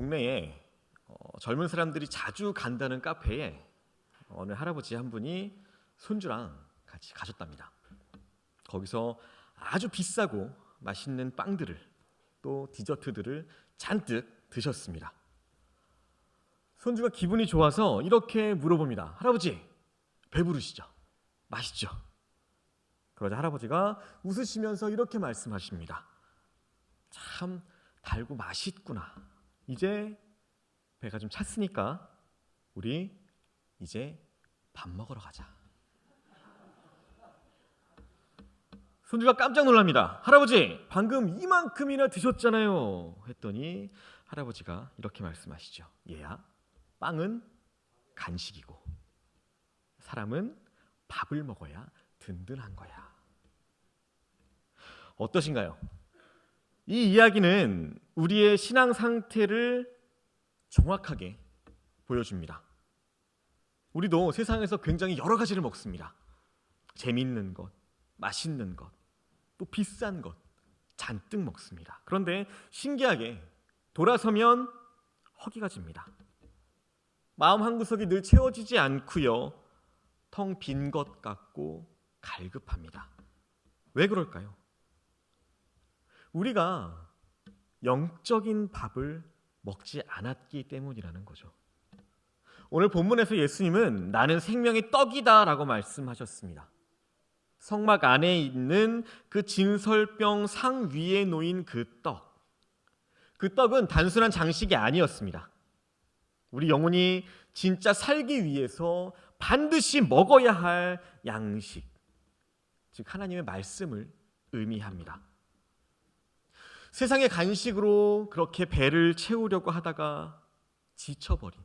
동네에 젊은 사람들이 자주 간다는 카페에 어느 할아버지 한 분이 손주랑 같이 가셨답니다. 거기서 아주 비싸고 맛있는 빵들을 또 디저트들을 잔뜩 드셨습니다. 손주가 기분이 좋아서 이렇게 물어봅니다. 할아버지, 배부르시죠? 맛있죠? 그러자 할아버지가 웃으시면서 이렇게 말씀하십니다. 참 달고 맛있구나. 이제 배가 좀 찼으니까 우리 이제 밥 먹으러 가자. 손주가 깜짝 놀랍니다. 할아버지, 방금 이만큼이나 드셨잖아요. 했더니 할아버지가 이렇게 말씀하시죠. 얘야, 빵은 간식이고 사람은 밥을 먹어야 든든한 거야. 어떠신가요? 이 이야기는 우리의 신앙 상태를 정확하게 보여줍니다. 우리도 세상에서 굉장히 여러 가지를 먹습니다. 재미있는 것, 맛있는 것, 또 비싼 것 잔뜩 먹습니다. 그런데 신기하게 돌아서면 허기가 집니다. 마음 한구석이 늘 채워지지 않고요. 텅 빈 것 같고 갈급합니다. 왜 그럴까요? 우리가 영적인 밥을 먹지 않았기 때문이라는 거죠. 오늘 본문에서 예수님은 나는 생명의 떡이다 라고 말씀하셨습니다. 성막 안에 있는 그 진설병 상 위에 놓인 그 떡. 그 떡은 단순한 장식이 아니었습니다. 우리 영혼이 진짜 살기 위해서 반드시 먹어야 할 양식, 즉 하나님의 말씀을 의미합니다. 세상의 간식으로 그렇게 배를 채우려고 하다가 지쳐버린,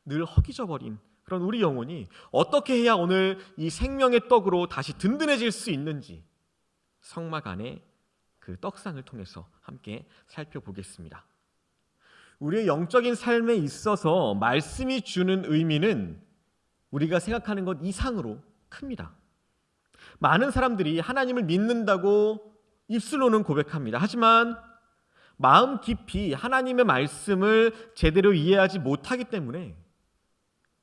늘 허기져버린 그런 우리 영혼이 어떻게 해야 오늘 이 생명의 떡으로 다시 든든해질 수 있는지 성막 안에 그 떡상을 통해서 함께 살펴보겠습니다. 우리의 영적인 삶에 있어서 말씀이 주는 의미는 우리가 생각하는 것 이상으로 큽니다. 많은 사람들이 하나님을 믿는다고 입술로는 고백합니다. 하지만 마음 깊이 하나님의 말씀을 제대로 이해하지 못하기 때문에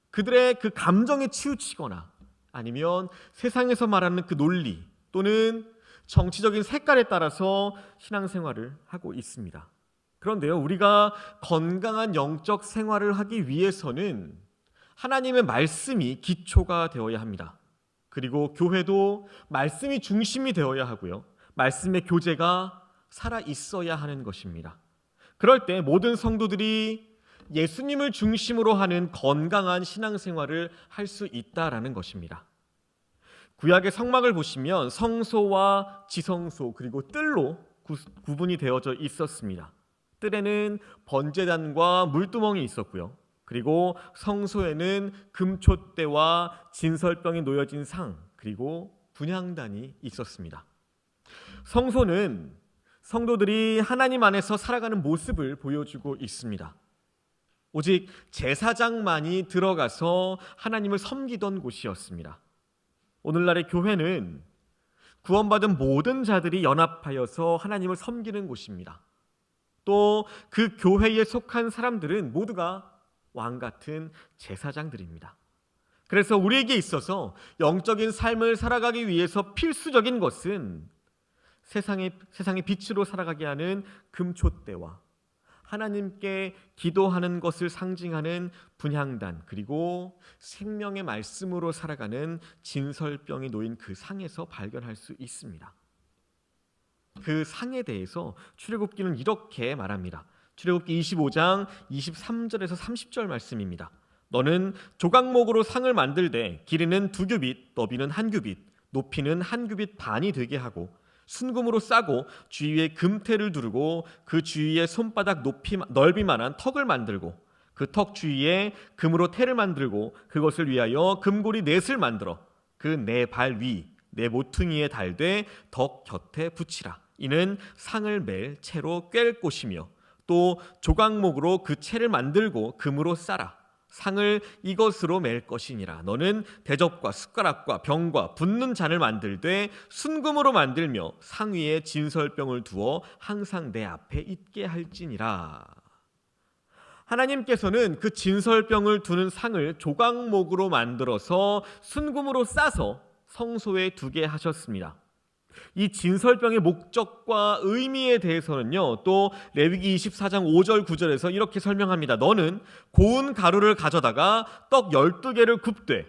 그들의 그 감정에 치우치거나 아니면 세상에서 말하는 그 논리 또는 정치적인 색깔에 따라서 신앙생활을 하고 있습니다. 그런데요, 우리가 건강한 영적 생활을 하기 위해서는 하나님의 말씀이 기초가 되어야 합니다. 그리고 교회도 말씀이 중심이 되어야 하고요. 말씀의 교제가 살아 있어야 하는 것입니다. 그럴 때 모든 성도들이 예수님을 중심으로 하는 건강한 신앙생활을 할 수 있다라는 것입니다. 구약의 성막을 보시면 성소와 지성소 그리고 뜰로 구분이 되어져 있었습니다. 뜰에는 번제단과 물두멍이 있었고요. 그리고 성소에는 금촛대와 진설병이 놓여진 상 그리고 분향단이 있었습니다. 성소는 성도들이 하나님 안에서 살아가는 모습을 보여주고 있습니다. 오직 제사장만이 들어가서 하나님을 섬기던 곳이었습니다. 오늘날의 교회는 구원받은 모든 자들이 연합하여서 하나님을 섬기는 곳입니다. 또 그 교회에 속한 사람들은 모두가 왕 같은 제사장들입니다. 그래서 우리에게 있어서 영적인 삶을 살아가기 위해서 필수적인 것은 세상의 빛으로 살아가게 하는 금촛대와 하나님께 기도하는 것을 상징하는 분향단 그리고 생명의 말씀으로 살아가는 진설병이 놓인 그 상에서 발견할 수 있습니다. 그 상에 대해서 출애굽기는 이렇게 말합니다. 출애굽기 25장 23절에서 30절 말씀입니다. 너는 조각목으로 상을 만들되 길이는 2규빗, 너비는 1규빗, 높이는 1규빗 반이 되게 하고 순금으로 싸고 주위에 금테를 두르고 그 주위에 손바닥 넓이만한 턱을 만들고 그 턱 주위에 금으로 테를 만들고 그것을 위하여 금고리 넷을 만들어 그 네 발 위, 네 모퉁이에 달되 덕 곁에 붙이라. 이는 상을 맬 채로 꿰를 곳이며 또 조각목으로 그 채를 만들고 금으로 싸라. 상을 이것으로 맬 것이니라. 너는 대접과 숟가락과 병과 붓는 잔을 만들되 순금으로 만들며 상 위에 진설병을 두어 항상 내 앞에 있게 할지니라. 하나님께서는 그 진설병을 두는 상을 조각목으로 만들어서 순금으로 싸서 성소에 두게 하셨습니다. 이 진설병의 목적과 의미에 대해서는요, 또 레위기 24장 5절 9절에서 이렇게 설명합니다. 너는 고운 가루를 가져다가 떡 12개를 굽되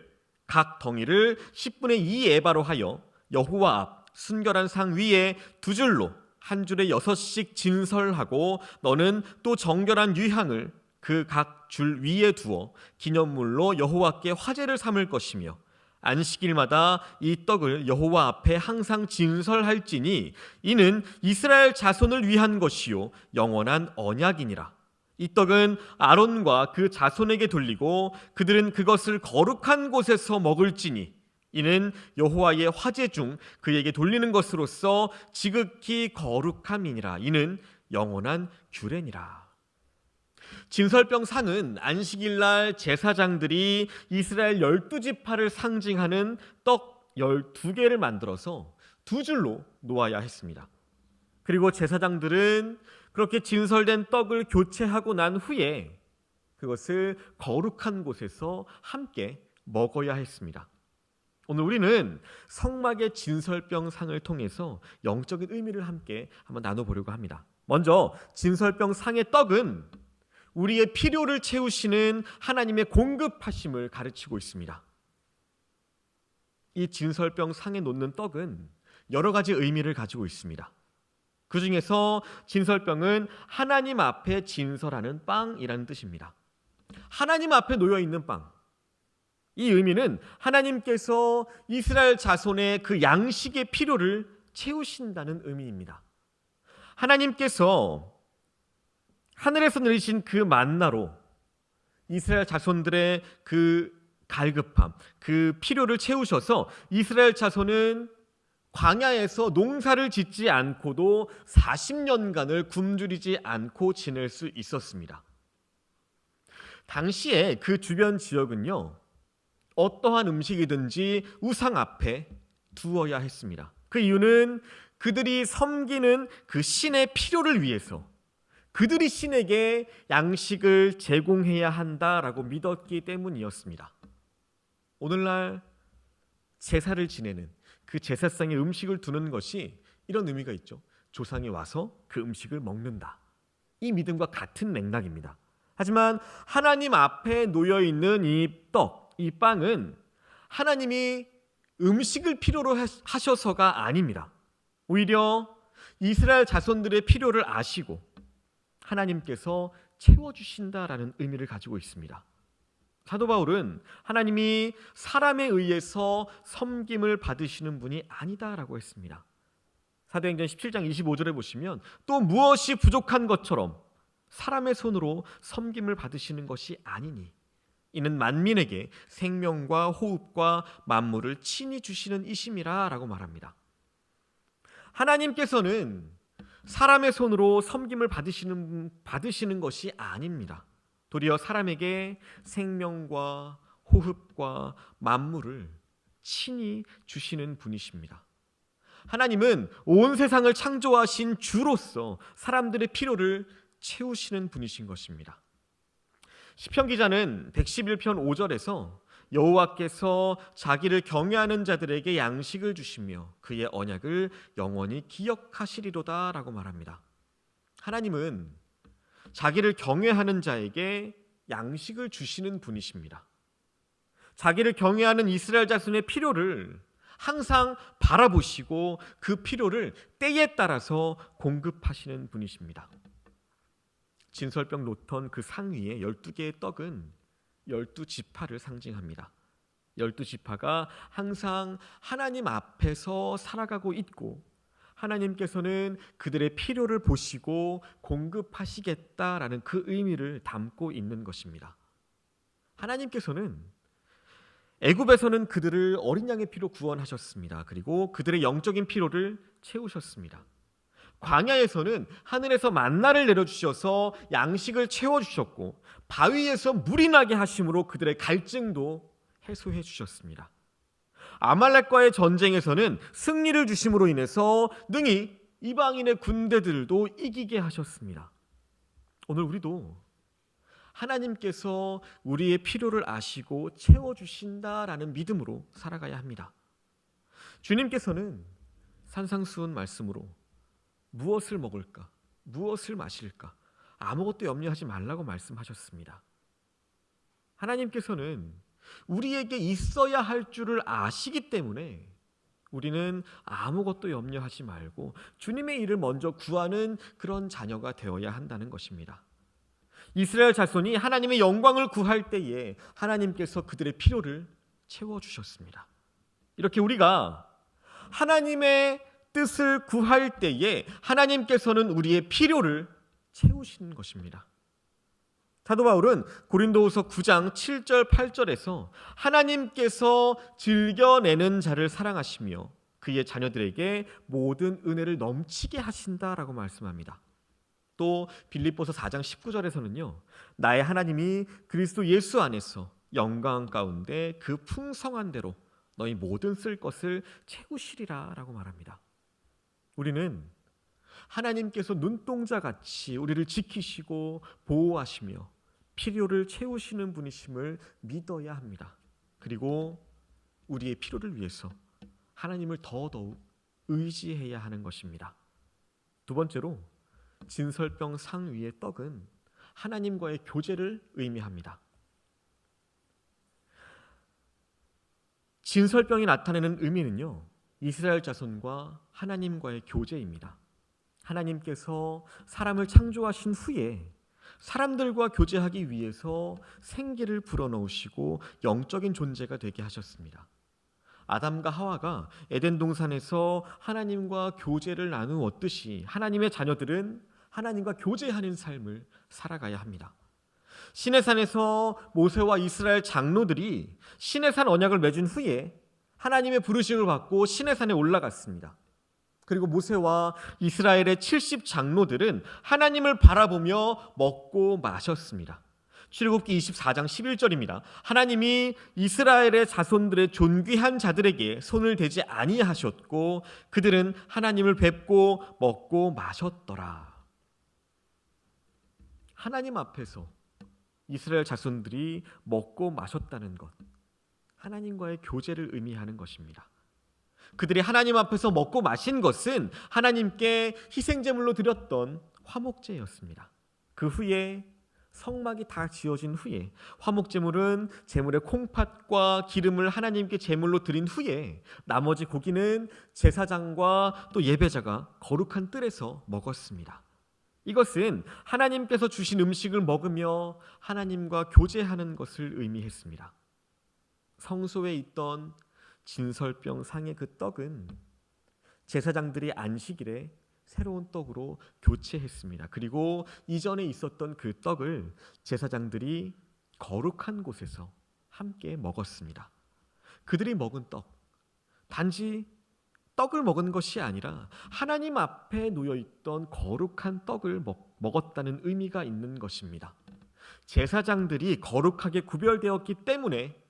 각 덩이를 10분의 2 에바로 하여 여호와 앞 순결한 상 위에 두 줄로 한 줄에 6씩 진설하고 너는 또 정결한 유향을 그 각 줄 위에 두어 기념물로 여호와께 화제를 삼을 것이며 안식일마다 이 떡을 여호와 앞에 항상 진설할지니 이는 이스라엘 자손을 위한 것이요 영원한 언약이니라. 이 떡은 아론과 그 자손에게 돌리고 그들은 그것을 거룩한 곳에서 먹을지니 이는 여호와의 화제 중 그에게 돌리는 것으로서 지극히 거룩함이니라. 이는 영원한 규례니라. 진설병 상은 안식일날 제사장들이 이스라엘 12지파를 상징하는 떡 12개를 만들어서 두 줄로 놓아야 했습니다. 그리고 제사장들은 그렇게 진설된 떡을 교체하고 난 후에 그것을 거룩한 곳에서 함께 먹어야 했습니다. 오늘 우리는 성막의 진설병 상을 통해서 영적인 의미를 함께 한번 나눠보려고 합니다. 먼저 진설병 상의 떡은 우리의 필요를 채우시는 하나님의 공급하심을 가르치고 있습니다. 이 진설병 상에 놓는 떡은 여러 가지 의미를 가지고 있습니다. 그 중에서 진설병은 하나님 앞에 진설하는 빵이라는 뜻입니다. 하나님 앞에 놓여 있는 빵. 이 의미는 하나님께서 이스라엘 자손의 그 양식의 필요를 채우신다는 의미입니다. 하나님께서 하늘에서 내리신 그 만나로 이스라엘 자손들의 그 갈급함, 그 필요를 채우셔서 이스라엘 자손은 광야에서 농사를 짓지 않고도 40년간을 굶주리지 않고 지낼 수 있었습니다. 당시에 그 주변 지역은요, 어떠한 음식이든지 우상 앞에 두어야 했습니다. 그 이유는 그들이 섬기는 그 신의 필요를 위해서 그들이 신에게 양식을 제공해야 한다라고 믿었기 때문이었습니다. 오늘날 제사를 지내는 그 제사상에 음식을 두는 것이 이런 의미가 있죠. 조상이 와서 그 음식을 먹는다. 이 믿음과 같은 맥락입니다. 하지만 하나님 앞에 놓여 있는 이 떡, 이 빵은 하나님이 음식을 필요로 하셔서가 아닙니다. 오히려 이스라엘 자손들의 필요를 아시고 하나님께서 채워주신다라는 의미를 가지고 있습니다. 사도 바울은 하나님이 사람에 의해서 섬김을 받으시는 분이 아니다라고 했습니다. 사도행전 17장 25절에 보시면 또 무엇이 부족한 것처럼 사람의 손으로 섬김을 받으시는 것이 아니니 이는 만민에게 생명과 호흡과 만물을 친히 주시는 이심이라 라고 말합니다. 하나님께서는 사람의 손으로 섬김을 받으시는 것이 아닙니다. 도리어 사람에게 생명과 호흡과 만물을 친히 주시는 분이십니다. 하나님은 온 세상을 창조하신 주로서 사람들의 필요를 채우시는 분이신 것입니다. 시편 기자는 111편 5절에서 여호와께서 자기를 경외하는 자들에게 양식을 주시며 그의 언약을 영원히 기억하시리로다 라고 말합니다. 하나님은 자기를 경외하는 자에게 양식을 주시는 분이십니다. 자기를 경외하는 이스라엘 자손의 필요를 항상 바라보시고 그 필요를 때에 따라서 공급하시는 분이십니다. 진설병 놓던 그 상 위에 12개의 떡은 12지파를 상징합니다. 12지파가 항상 하나님 앞에서 살아가고 있고 하나님께서는 그들의 필요를 보시고 공급하시겠다라는 그 의미를 담고 있는 것입니다. 하나님께서는 애굽에서는 그들을 어린 양의 피로 구원하셨습니다. 그리고 그들의 영적인 필요를 채우셨습니다. 광야에서는 하늘에서 만나를 내려주셔서 양식을 채워주셨고 바위에서 물이 나게 하심으로 그들의 갈증도 해소해 주셨습니다. 아말렉과의 전쟁에서는 승리를 주심으로 인해서 능히 이방인의 군대들도 이기게 하셨습니다. 오늘 우리도 하나님께서 우리의 필요를 아시고 채워주신다라는 믿음으로 살아가야 합니다. 주님께서는 산상수훈 말씀으로 무엇을 먹을까, 무엇을 마실까 아무것도 염려하지 말라고 말씀하셨습니다. 하나님께서는 우리에게 있어야 할 줄을 아시기 때문에 우리는 아무것도 염려하지 말고 주님의 일을 먼저 구하는 그런 자녀가 되어야 한다는 것입니다. 이스라엘 자손이 하나님의 영광을 구할 때에 하나님께서 그들의 필요를 채워주셨습니다. 이렇게 우리가 하나님의 뜻을 구할 때에 하나님께서는 우리의 필요를 채우시는 것입니다. 사도 바울은 고린도후서 9장 7절 8절에서 하나님께서 즐겨내는 자를 사랑하시며 그의 자녀들에게 모든 은혜를 넘치게 하신다라고 말씀합니다. 또 빌립보서 4장 19절에서는요, 나의 하나님이 그리스도 예수 안에서 영광 가운데 그 풍성한 대로 너희 모든 쓸 것을 채우시리라 라고 말합니다. 우리는 하나님께서 눈동자같이 우리를 지키시고 보호하시며 필요를 채우시는 분이심을 믿어야 합니다. 그리고 우리의 필요를 위해서 하나님을 더더욱 의지해야 하는 것입니다. 두 번째로 진설병 상 위의 떡은 하나님과의 교제를 의미합니다. 진설병이 나타내는 의미는요, 이스라엘 자손과 하나님과의 교제입니다. 하나님께서 사람을 창조하신 후에 사람들과 교제하기 위해서 생기를 불어넣으시고 영적인 존재가 되게 하셨습니다. 아담과 하와가 에덴 동산에서 하나님과 교제를 나누었듯이 하나님의 자녀들은 하나님과 교제하는 삶을 살아가야 합니다. 시내산에서 모세와 이스라엘 장로들이 시내산 언약을 맺은 후에 하나님의 부르심을 받고 시내산에 올라갔습니다. 그리고 모세와 이스라엘의 70 장로들은 하나님을 바라보며 먹고 마셨습니다. 출애굽기 24장 11절입니다. 하나님이 이스라엘의 자손들의 존귀한 자들에게 손을 대지 아니하셨고 그들은 하나님을 뵙고 먹고 마셨더라. 하나님 앞에서 이스라엘 자손들이 먹고 마셨다는 것, 하나님과의 교제를 의미하는 것입니다. 그들이 하나님 앞에서 먹고 마신 것은 하나님께 희생제물로 드렸던 화목제였습니다. 그 후에 성막이 다 지어진 후에 화목제물은 제물의 콩팥과 기름을 하나님께 제물로 드린 후에 나머지 고기는 제사장과 또 예배자가 거룩한 뜰에서 먹었습니다. 이것은 하나님께서 주신 음식을 먹으며 하나님과 교제하는 것을 의미했습니다. 성소에 있던 진설병 상의 그 떡은 제사장들이 안식일에 새로운 떡으로 교체했습니다. 그리고 이전에 있었던 그 떡을 제사장들이 거룩한 곳에서 함께 먹었습니다. 그들이 먹은 떡, 단지 떡을 먹은 것이 아니라 하나님 앞에 놓여있던 거룩한 떡을 먹었다는 의미가 있는 것입니다. 제사장들이 거룩하게 구별되었기 때문에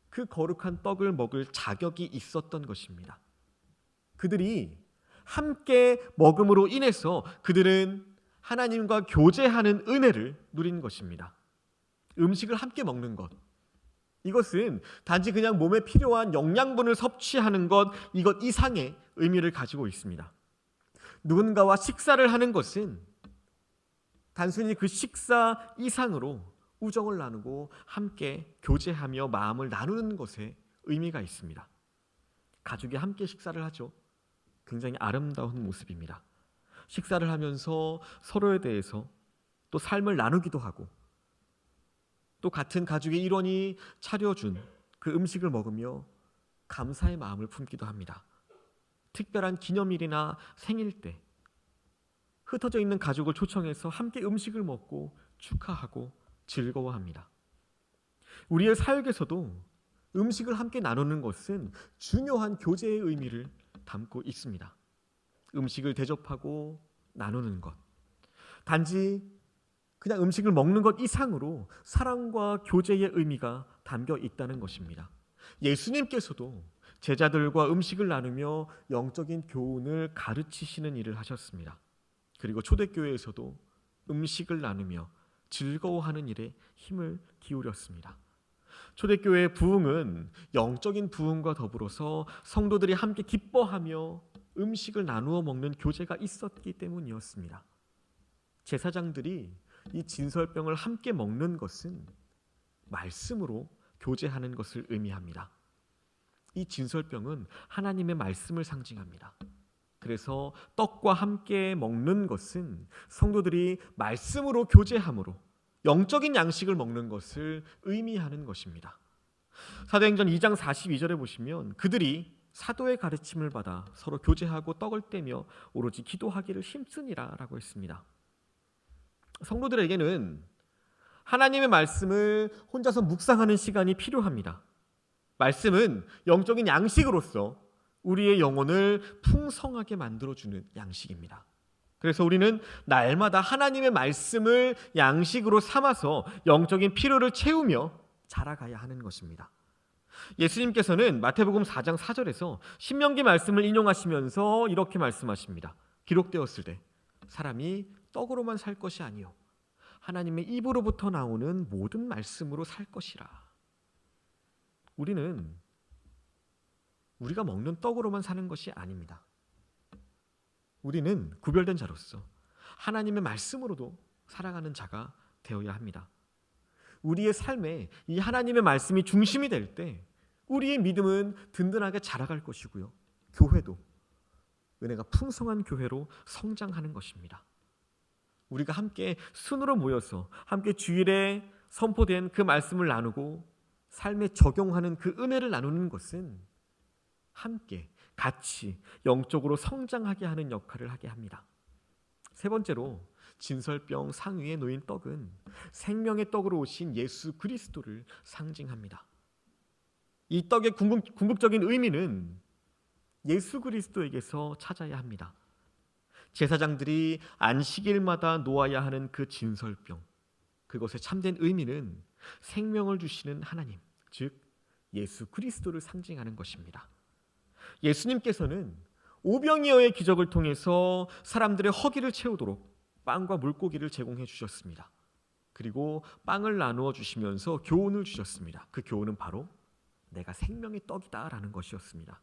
그 거룩한 떡을 먹을 자격이 있었던 것입니다. 그들이 함께 먹음으로 인해서 그들은 하나님과 교제하는 은혜를 누린 것입니다. 음식을 함께 먹는 것, 이것은 단지 그냥 몸에 필요한 영양분을 섭취하는 것, 이것 이상의 의미를 가지고 있습니다. 누군가와 식사를 하는 것은 단순히 그 식사 이상으로 우정을 나누고 함께 교제하며 마음을 나누는 것에 의미가 있습니다. 가족이 함께 식사를 하죠. 굉장히 아름다운 모습입니다. 식사를 하면서 서로에 대해서 또 삶을 나누기도 하고 또 같은 가족의 일원이 차려준 그 음식을 먹으며 감사의 마음을 품기도 합니다. 특별한 기념일이나 생일 때 흩어져 있는 가족을 초청해서 함께 음식을 먹고 축하하고 즐거워합니다. 우리의 사역에서도 음식을 함께 나누는 것은 중요한 교제의 의미를 담고 있습니다. 음식을 대접하고 나누는 것, 단지 그냥 음식을 먹는 것 이상으로 사랑과 교제의 의미가 담겨 있다는 것입니다. 예수님께서도 제자들과 음식을 나누며 영적인 교훈을 가르치시는 일을 하셨습니다. 그리고 초대교회에서도 음식을 나누며 즐거워하는 일에 힘을 기울였습니다. 초대교회의 부흥은 영적인 부흥과 더불어서 성도들이 함께 기뻐하며 음식을 나누어 먹는 교제가 있었기 때문이었습니다. 제사장들이 이 진설병을 함께 먹는 것은 말씀으로 교제하는 것을 의미합니다. 이 진설병은 하나님의 말씀을 상징합니다. 그래서 떡과 함께 먹는 것은 성도들이 말씀으로 교제함으로 영적인 양식을 먹는 것을 의미하는 것입니다. 사도행전 2장 42절에 보시면 그들이 사도의 가르침을 받아 서로 교제하고 떡을 떼며 오로지 기도하기를 힘쓰니라 라고 했습니다. 성도들에게는 하나님의 말씀을 혼자서 묵상하는 시간이 필요합니다. 말씀은 영적인 양식으로서 우리의 영혼을 풍성하게 만들어주는 양식입니다. 그래서 우리는 날마다 하나님의 말씀을 양식으로 삼아서 영적인 필요를 채우며 자라가야 하는 것입니다. 예수님께서는 마태복음 4장 4절에서 신명기 말씀을 인용하시면서 이렇게 말씀하십니다. 기록되었을 때 사람이 떡으로만 살 것이 아니요 하나님의 입으로부터 나오는 모든 말씀으로 살 것이라. 우리는 우리가 먹는 떡으로만 사는 것이 아닙니다. 우리는 구별된 자로서 하나님의 말씀으로도 살아가는 자가 되어야 합니다. 우리의 삶에 이 하나님의 말씀이 중심이 될 때 우리의 믿음은 든든하게 자라갈 것이고요. 교회도 은혜가 풍성한 교회로 성장하는 것입니다. 우리가 함께 순으로 모여서 함께 주일에 선포된 그 말씀을 나누고 삶에 적용하는 그 은혜를 나누는 것은 함께 같이 영적으로 성장하게 하는 역할을 하게 합니다. 세 번째로 진설병 상위에 놓인 떡은 생명의 떡으로 오신 예수 그리스도를 상징합니다. 이 떡의 궁극적인 의미는 예수 그리스도에게서 찾아야 합니다. 제사장들이 안식일마다 놓아야 하는 그 진설병, 그것의 참된 의미는 생명을 주시는 하나님, 즉 예수 그리스도를 상징하는 것입니다. 예수님께서는 오병이어의 기적을 통해서 사람들의 허기를 채우도록 빵과 물고기를 제공해 주셨습니다. 그리고 빵을 나누어 주시면서 교훈을 주셨습니다. 그 교훈은 바로 내가 생명의 떡이다 라는 것이었습니다.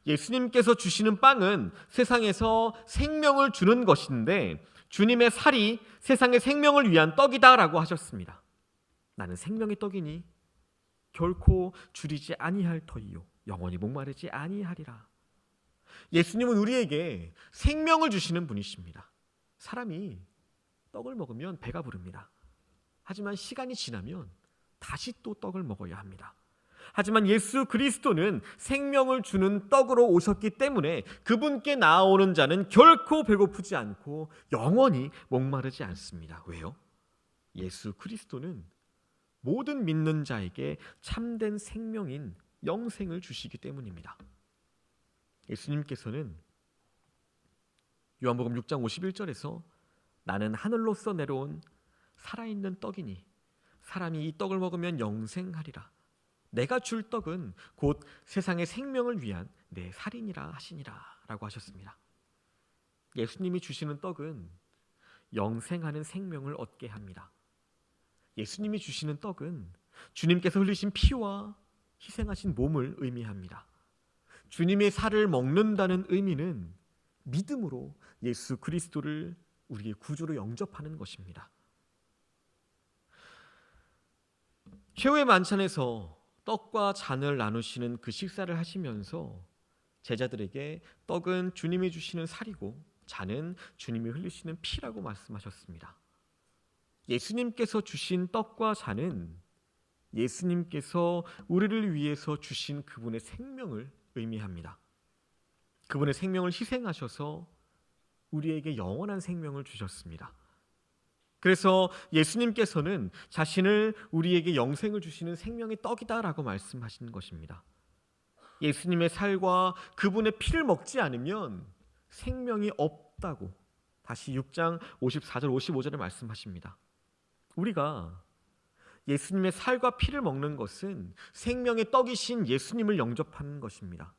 예수님께서 주시는 빵은 세상에서 생명을 주는 것인데 주님의 살이 세상의 생명을 위한 떡이다 라고 하셨습니다. 나는 생명의 떡이니 결코 줄이지 아니할 터이요 영원히 목마르지 아니하리라. 예수님은 우리에게 생명을 주시는 분이십니다. 사람이 떡을 먹으면 배가 부릅니다. 하지만 시간이 지나면 다시 또 떡을 먹어야 합니다. 하지만 예수 그리스도는 생명을 주는 떡으로 오셨기 때문에 그분께 나아오는 자는 결코 배고프지 않고 영원히 목마르지 않습니다. 왜요? 예수 그리스도는 모든 믿는 자에게 참된 생명인 영생을 주시기 때문입니다. 예수님께서는 요한복음 6장 51절에서 나는 하늘로서 내려온 살아있는 떡이니 사람이 이 떡을 먹으면 영생하리라. 내가 줄 떡은 곧 세상의 생명을 위한 내 살이니라 하시니라 라고 하셨습니다. 예수님이 주시는 떡은 영생하는 생명을 얻게 합니다. 예수님이 주시는 떡은 주님께서 흘리신 피와 희생하신 몸을 의미합니다. 주님의 살을 먹는다는 의미는 믿음으로 예수 그리스도를 우리의 구주로 영접하는 것입니다. 최후의 만찬에서 떡과 잔을 나누시는 그 식사를 하시면서 제자들에게 떡은 주님이 주시는 살이고 잔은 주님이 흘리시는 피라고 말씀하셨습니다. 예수님께서 주신 떡과 잔은 예수님께서 우리를 위해서 주신 그분의 생명을 의미합니다. 그분의 생명을 희생하셔서 우리에게 영원한 생명을 주셨습니다. 그래서 예수님께서는 자신을 우리에게 영생을 주시는 생명의 떡이다라고 말씀하신 것입니다. 예수님의 살과 그분의 피를 먹지 않으면 생명이 없다고 다시 6장 54절 55절에 말씀하십니다. 우리가 예수님의 살과 피를 먹는 것은 생명의 떡이신 예수님을 영접하는 것입니다.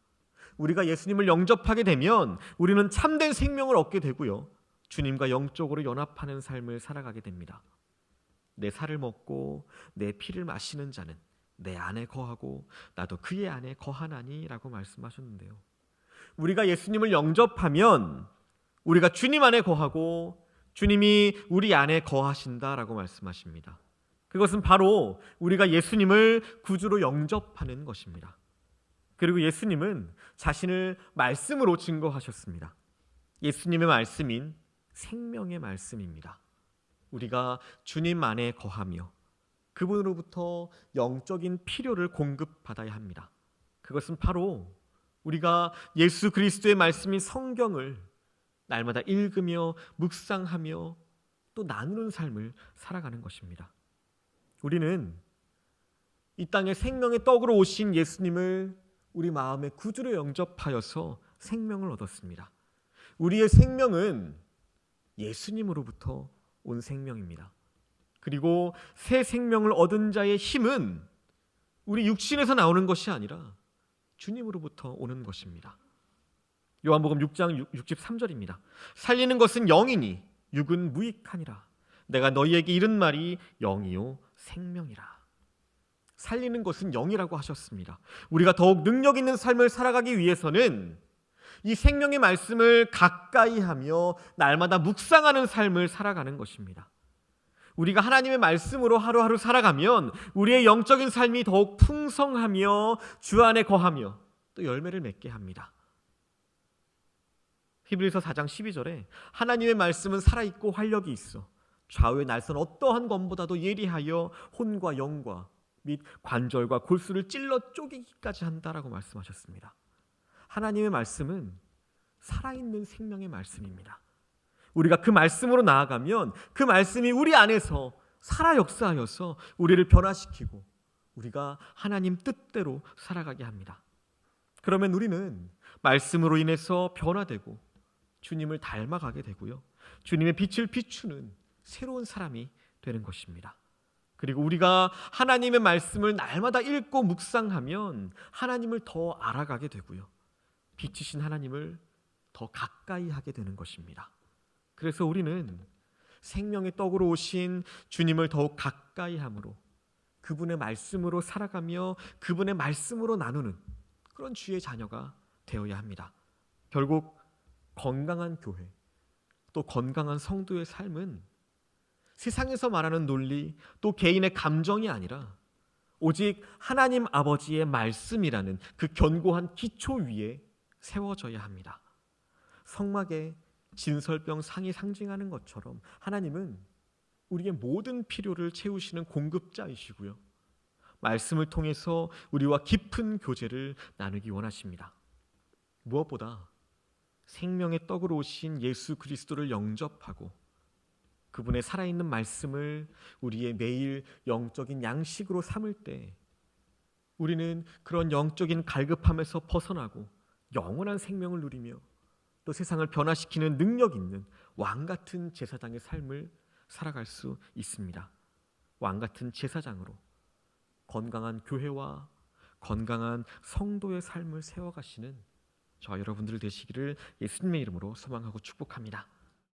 우리가 예수님을 영접하게 되면 우리는 참된 생명을 얻게 되고요. 주님과 영적으로 연합하는 삶을 살아가게 됩니다. 내 살을 먹고 내 피를 마시는 자는 내 안에 거하고 나도 그의 안에 거하나니 라고 말씀하셨는데요. 우리가 예수님을 영접하면 우리가 주님 안에 거하고 주님이 우리 안에 거하신다라고 말씀하십니다. 그것은 바로 우리가 예수님을 구주로 영접하는 것입니다. 그리고 예수님은 자신을 말씀으로 증거하셨습니다. 예수님의 말씀인 생명의 말씀입니다. 우리가 주님 안에 거하며 그분으로부터 영적인 필요를 공급받아야 합니다. 그것은 바로 우리가 예수 그리스도의 말씀인 성경을 날마다 읽으며 묵상하며 또 나누는 삶을 살아가는 것입니다. 우리는 이 땅에 생명의 떡으로 오신 예수님을 우리 마음의 구주로 영접하여서 생명을 얻었습니다. 우리의 생명은 예수님으로부터 온 생명입니다. 그리고 새 생명을 얻은 자의 힘은 우리 육신에서 나오는 것이 아니라 주님으로부터 오는 것입니다. 요한복음 6장 63절입니다. 살리는 것은 영이니 육은 무익하니라. 내가 너희에게 이른 말이 영이요 생명이라. 살리는 것은 영이라고 하셨습니다. 우리가 더욱 능력 있는 삶을 살아가기 위해서는 이 생명의 말씀을 가까이 하며 날마다 묵상하는 삶을 살아가는 것입니다. 우리가 하나님의 말씀으로 하루하루 살아가면 우리의 영적인 삶이 더욱 풍성하며 주 안에 거하며 또 열매를 맺게 합니다. 히브리서 4장 12절에 하나님의 말씀은 살아있고 활력이 있어 좌우의 날선 어떠한 검보다도 예리하여 혼과 영과 및 관절과 골수를 찔러 쪼개기까지 한다라고 말씀하셨습니다. 하나님의 말씀은 살아있는 생명의 말씀입니다. 우리가 그 말씀으로 나아가면 그 말씀이 우리 안에서 살아 역사하여서 우리를 변화시키고 우리가 하나님 뜻대로 살아가게 합니다. 그러면 우리는 말씀으로 인해서 변화되고 주님을 닮아가게 되고요. 주님의 빛을 비추는 새로운 사람이 되는 것입니다. 그리고 우리가 하나님의 말씀을 날마다 읽고 묵상하면 하나님을 더 알아가게 되고요. 빛이신 하나님을 더 가까이 하게 되는 것입니다. 그래서 우리는 생명의 떡으로 오신 주님을 더욱 가까이 함으로 그분의 말씀으로 살아가며 그분의 말씀으로 나누는 그런 주의 자녀가 되어야 합니다. 결국 건강한 교회 또 건강한 성도의 삶은 세상에서 말하는 논리 또 개인의 감정이 아니라 오직 하나님 아버지의 말씀이라는 그 견고한 기초 위에 세워져야 합니다. 성막의 진설병 상이 상징하는 것처럼 하나님은 우리의 모든 필요를 채우시는 공급자이시고요. 말씀을 통해서 우리와 깊은 교제를 나누기 원하십니다. 무엇보다 생명의 떡으로 오신 예수 그리스도를 영접하고 그분의 살아있는 말씀을 우리의 매일 영적인 양식으로 삼을 때 우리는 그런 영적인 갈급함에서 벗어나고 영원한 생명을 누리며 또 세상을 변화시키는 능력 있는 왕같은 제사장의 삶을 살아갈 수 있습니다. 왕같은 제사장으로 건강한 교회와 건강한 성도의 삶을 세워가시는 저와 여러분들 되시기를 예수님의 이름으로 소망하고 축복합니다.